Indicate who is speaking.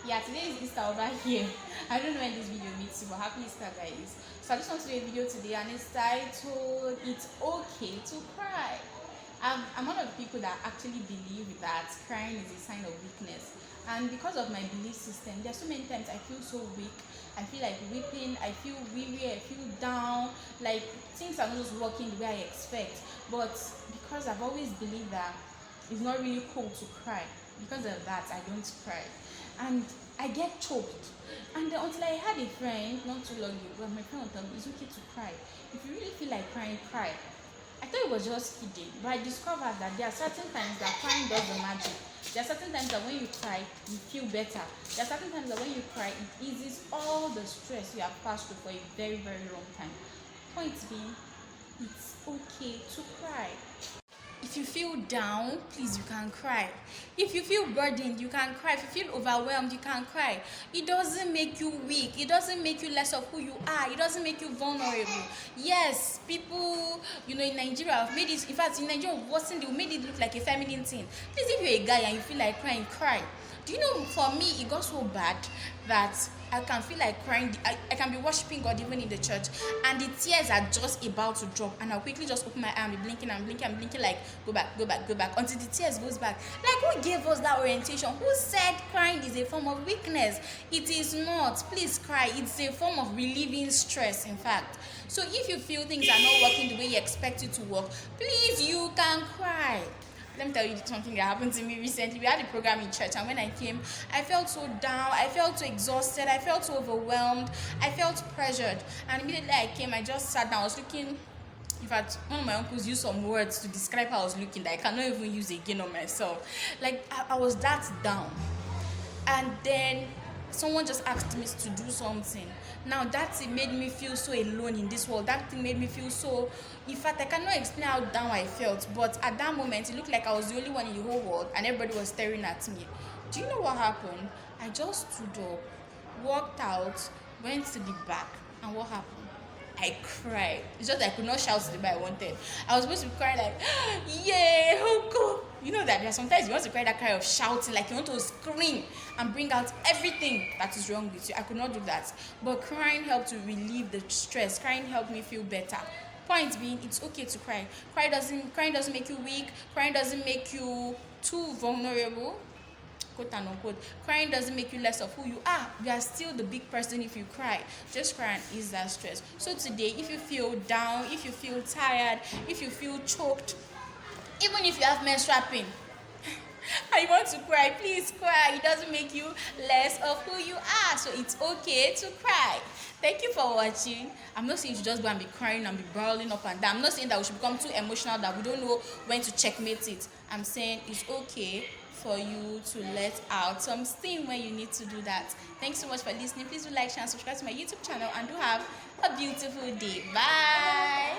Speaker 1: Yeah, today is Easter over here. I don't know when this video meets you, but happy Easter, guys. So I just want to do a video today, and it's titled "It's Okay to Cry." I'm one of the people that actually believe that crying is a sign of weakness, and because of my belief system, there are so many times I feel so weak. I feel like weeping. I feel weary. I feel down. Like things are not just working the way I expect. But because I've always believed that it's not really cool to cry, because of that I don't cry, and I get choked. And then until I had a friend not too long ago, my friend would tell me it's okay to cry. If you really feel like crying, cry. I thought it was just kidding, but I discovered that there are certain times that crying does the magic. There are certain times that when you cry, you feel better. There are certain times that when you cry, it eases all the stress you have passed through for a very, very long time. Point being, it's okay to cry. If you feel down, please, you can cry. If you feel burdened, you can cry. If you feel overwhelmed, you can cry. It doesn't make you weak. It doesn't make you less of who you are. It doesn't make you vulnerable. Yes, people, in Nigeria have made it, in fact, in Nigeria, they made it look like a feminine thing. Please, if you're a guy and you feel like crying, cry. Do you know, for me, it got so bad that I can feel like crying. I can be worshiping God even in the church, and the tears are just about to drop, and I'll quickly just open my eye and be blinking and blinking and blinking, like, go back, go back, go back, until the tears goes back. Like, who gave us that orientation? Who said crying is a form of weakness? It is not. Please cry. It's a form of relieving stress, in fact. So if you feel things are not working the way you expect it to work, please, you can cry. Let me tell you something that happened to me recently. We had a program in church, and when I came, I felt so down, I felt so exhausted, I felt so overwhelmed, I felt pressured. And immediately I came, I just sat down. I was looking. In fact, one of my uncles used some words to describe how I was looking that I cannot even use again on myself. Like, I was that down. And then someone just asked me to do something. Now that thing made me feel so alone in this world. That thing made me feel so, in fact, I cannot explain how down I felt, but at that moment it looked like I was the only one in the whole world and everybody was staring at me. Do you know what happened? I just stood up, walked out, went to the back, and what happened? I cried. It's just I could not shout the way I wanted. I was supposed to cry like, yeah, oh God. You know that there are sometimes you want to cry that cry of shouting, like you want to scream and bring out everything that is wrong with you. I could not do that. But crying helped to relieve the stress. Crying helped me feel better. Point being, it's okay to cry. Crying doesn't make you weak. Crying doesn't make you too vulnerable, quote and unquote. Crying doesn't make you less of who you are. You are still the big person if you cry. Just cry and ease that stress. So today, if you feel down, if you feel tired, if you feel choked, even if you have menstrual pain and you want to cry, please cry. It doesn't make you less of who you are. So it's okay to cry. Thank you for watching. I'm not saying you should just go and be crying and be bawling up and down. I'm not saying that we should become too emotional that we don't know when to checkmate it. I'm saying it's okay for you to let out some steam when you need to do that. Thanks so much for listening. Please do like, share, and subscribe to my YouTube channel, and do have a beautiful day. Bye.